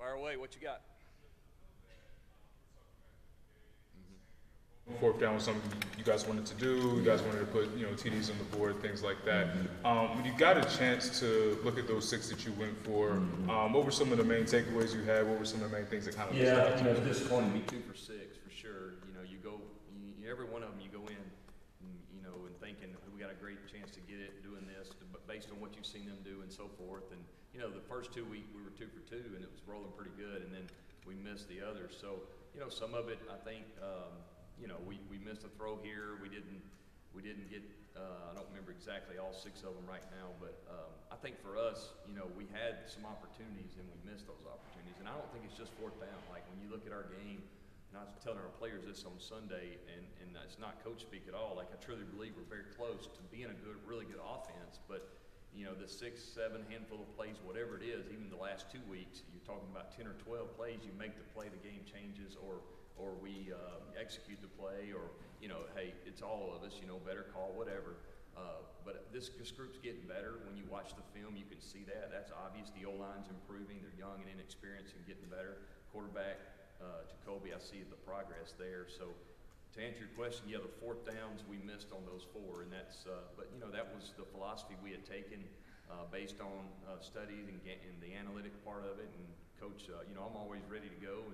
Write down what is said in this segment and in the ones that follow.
Fire away. What you got? Fourth down was something you guys wanted to do. You guys wanted to put, TDs on the board, things like that. When you got a chance to look at those six that you went for, what were some of the main takeaways you had? What were some of the main things that kind of it's disappointing to be 2 for 6 for sure. You go, every one of them you go in, and thinking we got a great chance to get it doing this, but based on what you've seen them do and so forth. And the first 2 weeks we were 2 for 2, and it was rolling pretty good, and then we missed the others. So some of it I think. We missed a throw here. We didn't get. I don't remember exactly all 6 of them right now, but I think for us, we had some opportunities and we missed those opportunities. And I don't think it's just fourth down. Like when you look at our game, and I was telling our players this on Sunday, and it's not coach speak at all. Like I truly believe we're very close to being a really good offense, but. The 6, 7 handful of plays, whatever it is, even the last 2 weeks, you're talking about 10 or 12 plays. You make the play, the game changes, or we execute the play, or hey, it's all of us. Better call, whatever. But this group's getting better. When you watch the film, you can see that. That's obvious. The O-line's improving. They're young and inexperienced and getting better. Quarterback Jacoby, I see the progress there. So. To answer your question, the fourth downs we missed on those 4, and that's. But that was the philosophy we had taken based on studies and the analytic part of it. And coach, I'm always ready to go.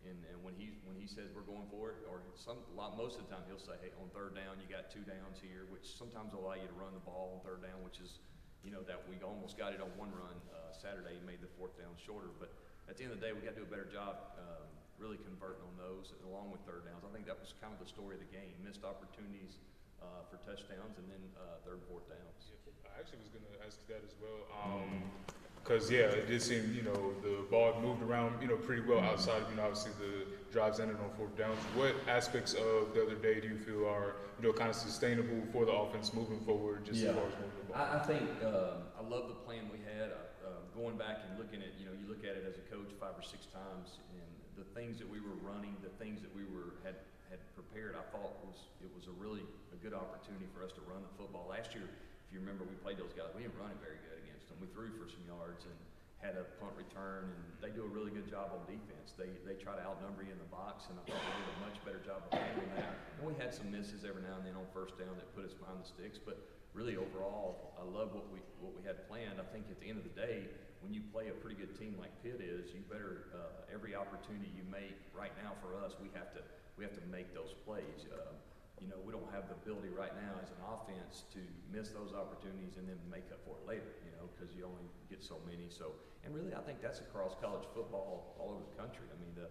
And when he says we're going for it, or most of the time he'll say, hey, on third down you got 2 downs here, which sometimes will allow you to run the ball on third down, which is that we almost got it on 1 run Saturday, made the fourth down shorter. But at the end of the day, we got to do a better job. Really converting on those along with third downs. I think that was kind of the story of the game. Missed opportunities for touchdowns and then third and fourth downs. I actually was going to ask that as well. Because, it did seem, the ball moved around, pretty well outside of, obviously the drives ended on fourth downs. What aspects of the other day do you feel are, kind of sustainable for the offense moving forward, just as far as moving the ball? I think I love the plan we had. Going back and looking at, you look at it as a coach 5 or 6 times, and the things that we were running, the things that we had prepared, I thought it was a really good opportunity for us to run the football. Last year, if you remember, we played those guys. We didn't run it very good against them. We threw for some yards and had a punt return, and they do a really good job on defense. They try to outnumber you in the box, and I thought we did a much better job of handling that. And we had some misses every now and then on first down that put us behind the sticks, but really overall, I love what we had planned. I think at the end of the day, when you play a pretty good team like Pitt is, you better every opportunity you make. Right now for us, we have to make those plays. We don't have the ability right now as an offense to miss those opportunities and then make up for it later. Because you only get so many. So, and really, I think that's across college football all over the country. I mean, the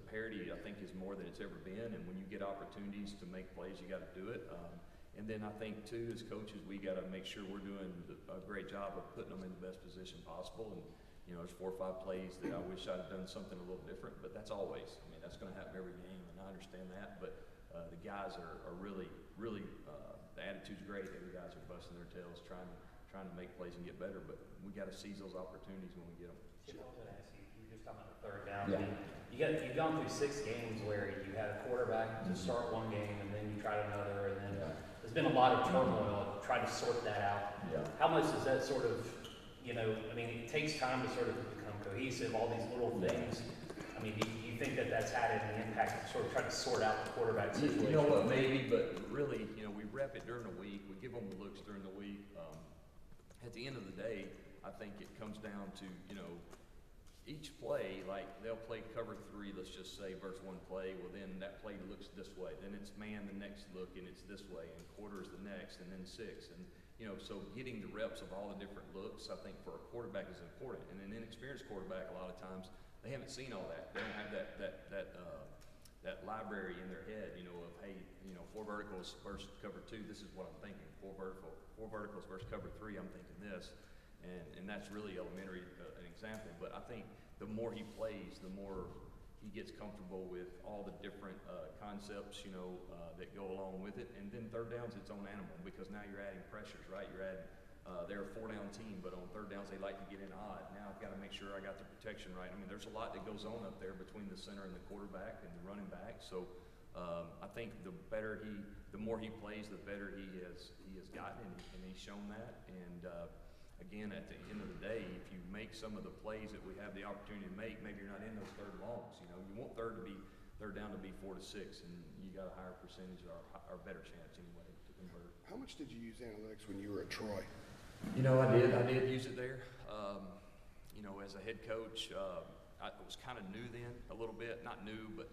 parity I think is more than it's ever been. And when you get opportunities to make plays, you got to do it. And then I think, too, as coaches, we got to make sure we're doing a great job of putting them in the best position possible. And, there's 4 or 5 plays that I wish I'd have done something a little different, but that's always. I mean, that's going to happen every game, and I understand that. But the guys are really, really, the attitude's great. The guys are busting their tails trying to make plays and get better. But we got to seize those opportunities when we get them. Chip, I was going to ask you, you were just talking about the third down. Yeah. You've gone through 6 games where you had a quarterback to start one game, and then you tried another, and then there's been a lot of turmoil. Try to sort that out. Yeah. How much does that sort of, it takes time to sort of become cohesive. All these little things. I mean, do you think that's had any impact of sort of trying to sort out the quarterback situation? You know what, maybe, but really, we rep it during the week. We give them the looks during the week. At the end of the day, I think it comes down to each play, like they'll play cover 3, let's just say, verse 1 play. Well, then that play looks this way. Then it's man the next look, and it's this way, and quarter is the next, and then 6. And so getting the reps of all the different looks, I think for a quarterback is important. And an inexperienced quarterback, a lot of times, they haven't seen all that. They don't have that library in their head, of hey, 4 verticals versus cover 2. This is what I'm thinking. 4 verticals versus cover 3. I'm thinking this. And that's really elementary, an example. But I think the more he plays, the more he gets comfortable with all the different concepts, that go along with it. And then third down's its own animal because now you're adding pressures, right? You're adding, they're a 4-down team, but on third downs they like to get in odd. Now I've got to make sure I got the protection right. I mean, there's a lot that goes on up there between the center and the quarterback and the running back. So I think the more he plays, the better he has gotten, and he's shown that. And again, at the end of the day, if you make some of the plays that we have the opportunity to make, maybe you're not in those third longs. You know, you want third down to be 4 to 6, and you got a higher percentage or better chance anyway to convert. How much did you use analytics when you were at Troy? You know, I did use it there. You know, as a head coach, I was kind of new then, a little bit, not new, but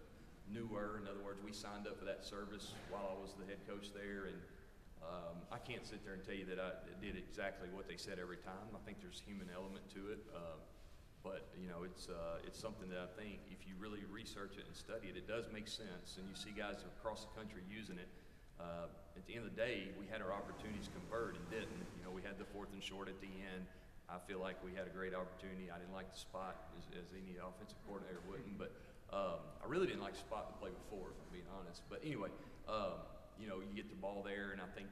newer. In other words, we signed up for that service while I was the head coach there, and I can't sit there and tell you that I did exactly what they said every time. I think there's a human element to it, but you know, it's something that I think if you really research it and study it, it does make sense. And you see guys across the country using it. At the end of the day, we had our opportunities convert and didn't. You know, we had the 4th and short at the end. I feel like we had a great opportunity. I didn't like the spot as any offensive coordinator wouldn't, but I really didn't like the spot to play before, if I'm being honest. But anyway, you know, you get the ball there, and I think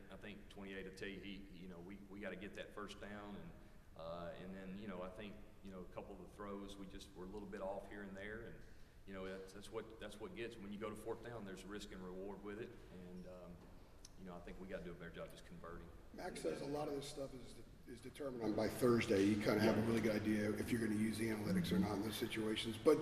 28 will tell you you know, we got to get that first down, and then you know, I think you know, a couple of the throws we just were a little bit off here and there, and you know, that's what gets when you go to 4th down. There's risk and reward with it, and you know, I think we got to do a better job just converting. Max says a lot of this stuff is determined on by Thursday. You kind of have a really good idea if you're going to use the analytics or not in those situations. But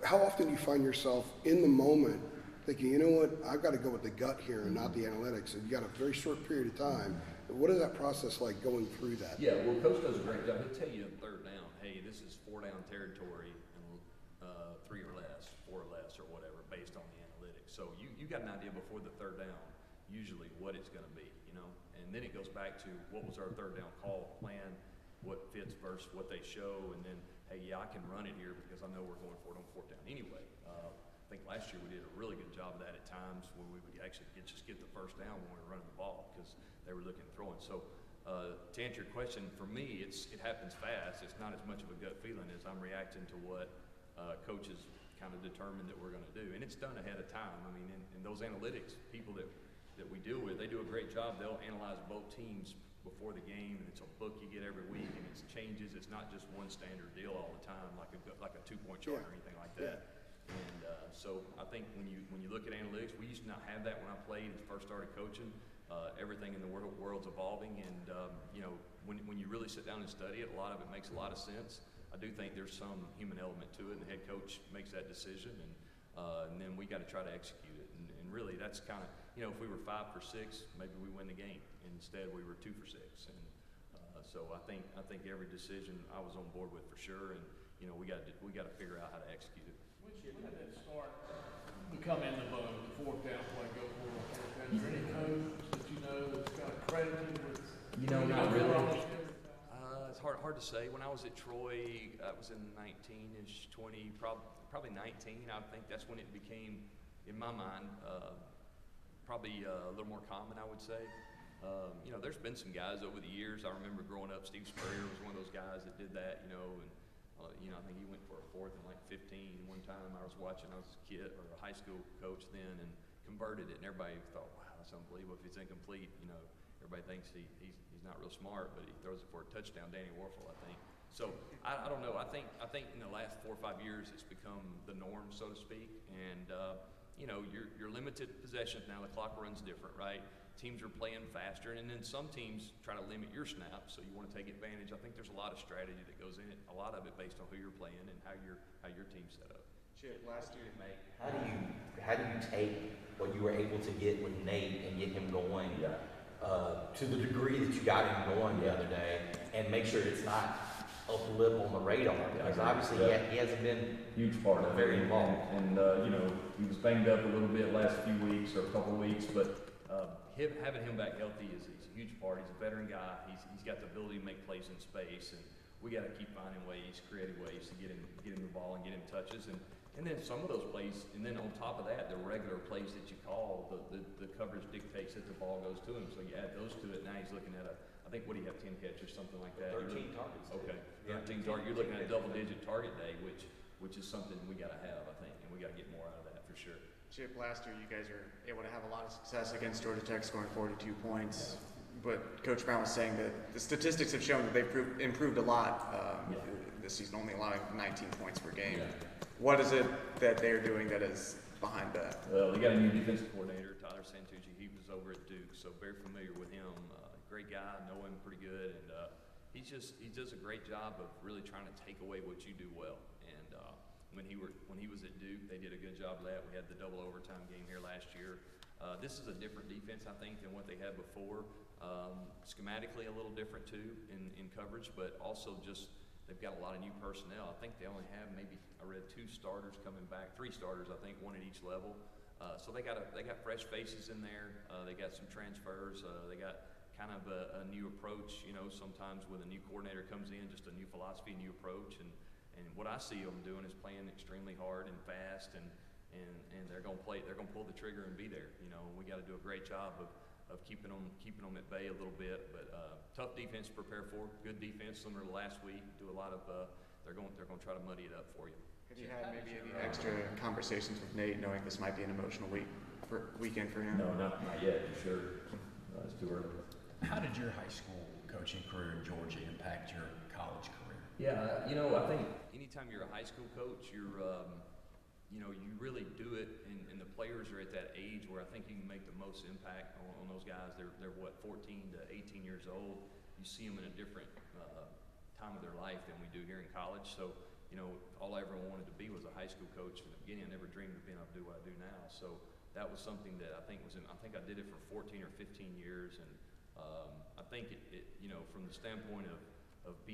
how often do you find yourself in the moment thinking, you know what, I've got to go with the gut here and not the analytics, and you got a very short period of time. What is that process like going through that? Yeah, well, Coach does a great job. He'll tell you in 3rd down, hey, this is 4 down territory, and 3 or less, 4 or less, or whatever, based on the analytics. So you got an idea before the 3rd down, usually what it's going to be, you know. And then it goes back to what was our 3rd down call plan, what fits versus what they show, and then, hey, yeah, I can run it here because I know we're going for it on 4th down anyway. I think last year we did a really good job of that at times where we would actually just get the 1st down when we were running the ball because they were looking at throwing. So to answer your question, for me, it happens fast. It's not as much of a gut feeling as I'm reacting to what coaches kind of determined that we're going to do. And it's done ahead of time. I mean, in those analytics, people that we deal with, they do a great job. They'll analyze both teams before the game, and it's a book you get every week, and it changes. It's not just one standard deal all the time, like a 2-point chart or anything like that. And so I think when you look at analytics, we used to not have that when I played and first started coaching. Everything in the world's evolving, and you know, when you really sit down and study it, a lot of it makes a lot of sense. I do think there's some human element to it, and the head coach makes that decision, and then we got to try to execute it. And really, that's kind of, you know, if we were 5 for 6, maybe we win the game. Instead, we were 2 for 6, and so I think every decision I was on board with for sure, and you know, we got to figure out how to execute it. When did that start become in the bone, the 4th down play, go for it? Is there any coach that you know that's kind of credited with? You know, not really. It's hard to say. When I was at Troy, I was in 19-ish, 20, probably 19. I think that's when it became, in my mind, probably a little more common, I would say. You know, there's been some guys over the years. I remember growing up, Steve Spurrier was one of those guys that did that, you know, and you know, I think he went for a 4th and like 15 one time. I was watching, I was a kid or a high school coach then, and converted it, and everybody thought, wow, that's unbelievable. If it's incomplete, you know, everybody thinks he's not real smart, but he throws it for a touchdown. Danny Warfel, I think. So I don't know. I think in the last 4 or 5 years, it's become the norm, so to speak. And you know, you're limited possessions now. The clock runs different, right? Teams are playing faster, and then some teams try to limit your snaps, so you want to take advantage. I think there's a lot of strategy that goes in it. A lot of it based on who you're playing and how your team's set up. Chip, last year, how do you take what you were able to get with Nate and get him going to the degree that you got him going the other day, and make sure it's not a blip on the radar? Because obviously he hasn't been Huge part of it. very involved. And you know, he was banged up a little bit last few weeks or a couple of weeks, but having him back healthy is a huge part. He's a veteran guy. He's got the ability to make plays in space, and we got to keep finding ways, creative ways to get him the ball and get him touches. And then some of those plays, and then on top of that, the regular plays that you call, the coverage dictates that the ball goes to him. So you add those to it. Now he's looking at I think, what do you have, 10 catches, something like that? 13 targets. Okay, 13 targets. You're looking at a double-digit target day, which is something we got to have, I think, and we got to get more out of that for sure. Chip, last year you guys are able to have a lot of success against Georgia Tech, scoring 42 points. But Coach Brown was saying that the statistics have shown that they've improved a lot this season, only allowing 19 points per game. Yeah. What is it that they're doing that is behind that? Well, they got a new defensive coordinator, Tyler Santucci. He was over at Duke, so very familiar with him. Great guy, know him pretty good, and he does a great job of really trying to take away what you do well. And when he was at Duke, they did a good job of that. We had the double overtime game here last year. This is a different defense, I think, than what they had before. Schematically a little different too in coverage, but also just they've got a lot of new personnel. I think they only have maybe, I read 2 starters coming back, 3 starters, I think, 1 at each level. So they got fresh faces in there. They got some transfers. They got kind of a new approach. You know, sometimes when a new coordinator comes in, just a new philosophy, a new approach. And what I see them doing is playing extremely hard and fast, and they're gonna play. They're gonna pull the trigger and be there. You know, we got to do a great job of keeping them at bay a little bit. But tough defense to prepare for. Good defense, similar to last week. Do a lot of. They're going to try to muddy it up for you. Have you had maybe any extra conversations with Nate, knowing this might be an emotional weekend for him? No, not yet, for sure. It's too early. How did your high school coaching career in Georgia impact your college career? Yeah, you know, I think anytime you're a high school coach, you're, you know, you really do it, and the players are at that age where I think you can make the most impact on those guys. They're what, 14 to 18 years old. You see them in a different time of their life than we do here in college. So, you know, all I ever wanted to be was a high school coach from the beginning. I never dreamed of being able to do what I do now. So that was something that I think I did it for 14 or 15 years, and I think it you know, from the standpoint of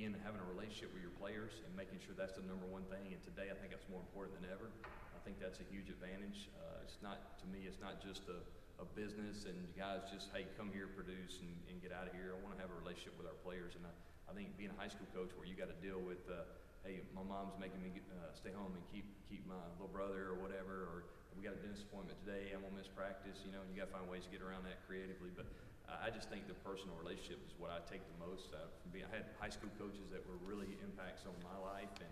having a relationship with your players and making sure that's the number one thing. And today, I think that's more important than ever. I think that's a huge advantage. It's not, to me, it's not just a business and guys just, hey, come here, produce, and get out of here. I want to have a relationship with our players. And I think being a high school coach where you got to deal with, hey, my mom's making me stay home and keep my little brother or whatever, or we got a dentist appointment today, I'm gonna miss practice, you know, and you got to find ways to get around that creatively. But I just think the personal relationship is what I take the most out from being. I had high school coaches that were really impacts on my life, and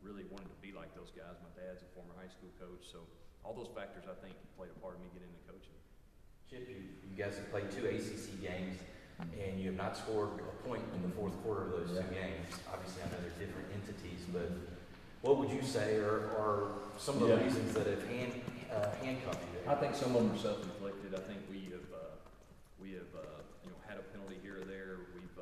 really wanted to be like those guys. My dad's a former high school coach, so all those factors I think played a part of me getting into coaching. Chip, you guys have played 2 ACC games, and you have not scored a point in the fourth quarter of those 2 games. Obviously, I know they're different entities, but what would you say are some of the reasons that have handcuffed you there? I think some of them are self-inflicted. I think we have you know, had a penalty here or there. We've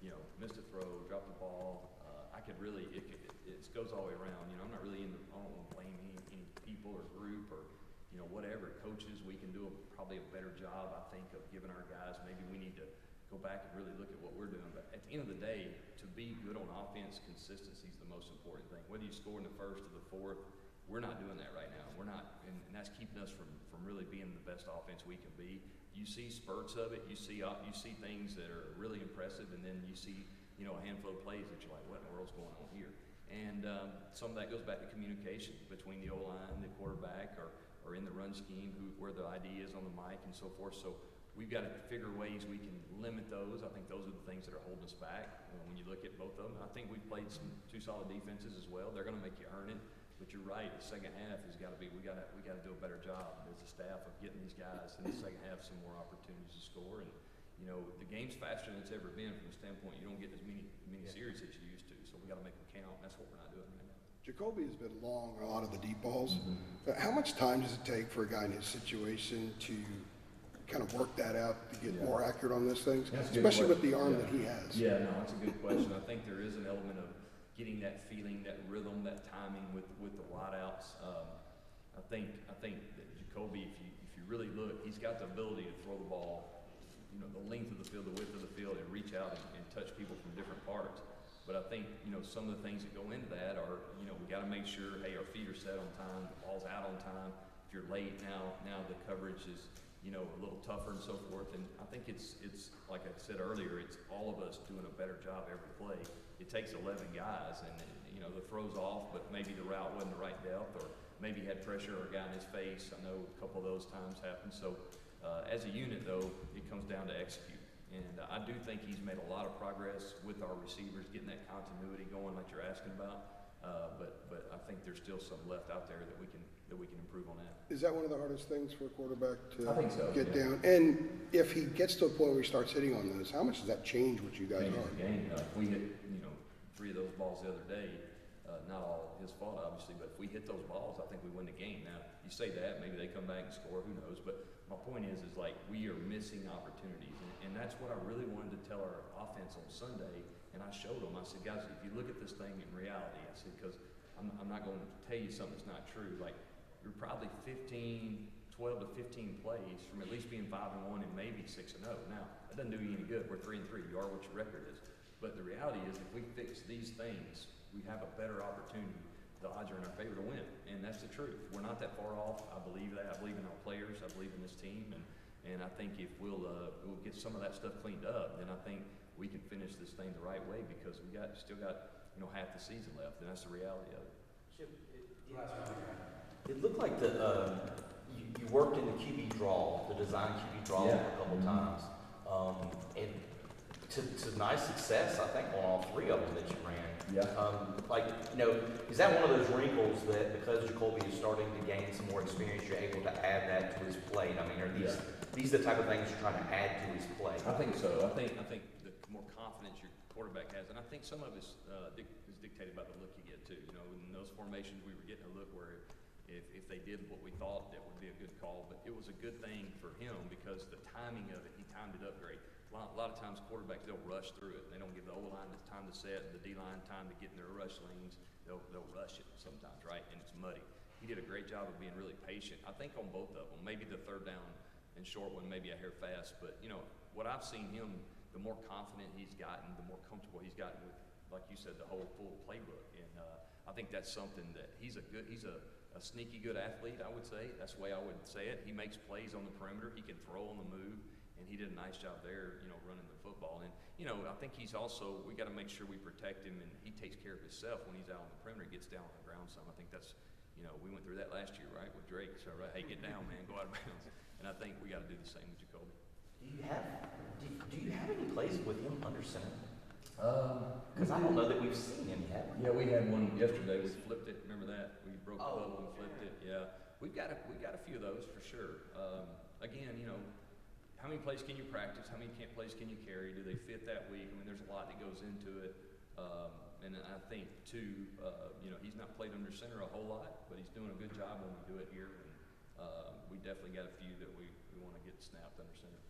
you know, missed a throw, dropped the ball. I could really it goes all the way around. You know, I'm not really I don't want to blame any people or group or, you know, whatever. Coaches, we can do probably a better job, I think, of giving our guys. Maybe we need to go back and really look at what we're doing. But at the end of the day, to be good on offense, consistency is the most important thing. Whether you score in the first or the fourth, we're not doing that right now. We're not, and that's keeping us from really being the best offense we can be. You see spurts of it. You see things that are really impressive, and then you see, you know, a handful of plays that you're like, what in the world's going on here? And some of that goes back to communication between the O-line, the quarterback, or in the run scheme, where the ID is on the mic and so forth. So we've got to figure ways we can limit those. I think those are the things that are holding us back when you look at both of them. I think we've played 2 solid defenses as well. They're going to make you earn it. But you're right, the second half has got to be, we got to do a better job as a staff of getting these guys in the second half some more opportunities to score. And, you know, the game's faster than it's ever been from the standpoint you don't get as many series as you used to. So we got to make them count. And that's what we're not doing right now. Jacoby has been long on a lot of the deep balls. But how much time does it take for a guy in his situation to kind of work that out to get more accurate on those things, especially with the arm that he has? Yeah, no, that's a good question. I think there is an element of getting that feeling, that rhythm, that timing with the wideouts. I think that Jacoby, if you really look, he's got the ability to throw the ball, you know, the length of the field, the width of the field, and reach out and touch people from different parts. But I think, you know, some of the things that go into that are, you know, we got to make sure, hey, our feet are set on time, the ball's out on time. If you're late now the coverage is, you know, a little tougher and so forth. And I think it's like I said earlier, it's all of us doing a better job every play. It takes 11 guys, and you know, the throw's off, but maybe the route wasn't the right depth, or maybe he had pressure or a guy in his face. I know a couple of those times happen. So as a unit, though, it comes down to execute. And I do think he's made a lot of progress with our receivers, getting that continuity going like you're asking about. But I think there's still some left out there that we can improve on that. Is that one of the hardest things for a quarterback to I think so, get down? And if he gets to a point where he starts hitting on those, how much does that change what you guys are? The game. If we hit, you know, 3 of those balls the other day, not all his fault obviously, but if we hit those balls, I think we win the game. Now you you say that, maybe they come back and score, who knows? But my point is like we are missing opportunities, and that's what I really wanted to tell our offense on Sunday. And I showed them. I said, guys, if you look at this thing in reality, I said, because I'm not going to tell you something that's not true. Like you're probably 12 to 15 plays from at least being 5-1 and maybe 6-0. Now that doesn't do you any good. We're 3-3. You are what your record is. But the reality is, if we fix these things, we have a better opportunity. The odds are in our favor to win, and that's the truth. We're not that far off. I believe that. I believe in our players. I believe in this team, and I think if we'll get some of that stuff cleaned up, then I think we can finish this thing the right way because we still got half the season left, and that's the reality of it. Chip, it looked like you worked in the QB draw, the design QB draw a couple times, and to nice success, I think, on all three of them that you ran. Yeah. Is that one of those wrinkles that because Jacoby is starting to gain some more experience, you're able to add that to his plate? I mean, are these the type of things you're trying to add to his play? I think so. I think the more confidence your quarterback has, and I think some of it is dictated by the look you get too. In those formations, we were getting a look where if they did what we thought, that would be a good call. But it was a good thing for him because the timing of it, he timed it up great. A lot of times quarterbacks, they'll rush through it. They don't give the O-line the time to set, the D-line time to get in their rush lanes. They'll rush it sometimes, right? And it's muddy. He did a great job of being really patient. I think on both of them, maybe the third down and short one, maybe a hair fast. But, what I've seen him, the more confident he's gotten, the more comfortable he's gotten with, like you said, the whole full playbook. And I think that's something that he's a sneaky good athlete, I would say. That's the way I would say it. He makes plays on the perimeter. He can throw on the move. And he did a nice job there, running the football. And, I think he's also, we got to make sure we protect him and he takes care of himself when he's out on the perimeter, gets down on the ground some. I think that's, we went through that last year, right, with Drake. So, right, hey, get down, man, go out of bounds. And I think we got to do the same with Jacoby. Do you have any plays with him under center? Because I don't know that we've seen any, have we? Yeah, we had one yesterday. We flipped it. Remember that? We broke the bubble and flipped it. Yeah, we've got a few of those for sure. Again, how many plays can you practice? How many plays can you carry? Do they fit that week? I mean, there's a lot that goes into it. And I think, too, he's not played under center a whole lot, but he's doing a good job when we do it here. And we definitely got a few that we want to get snapped under center.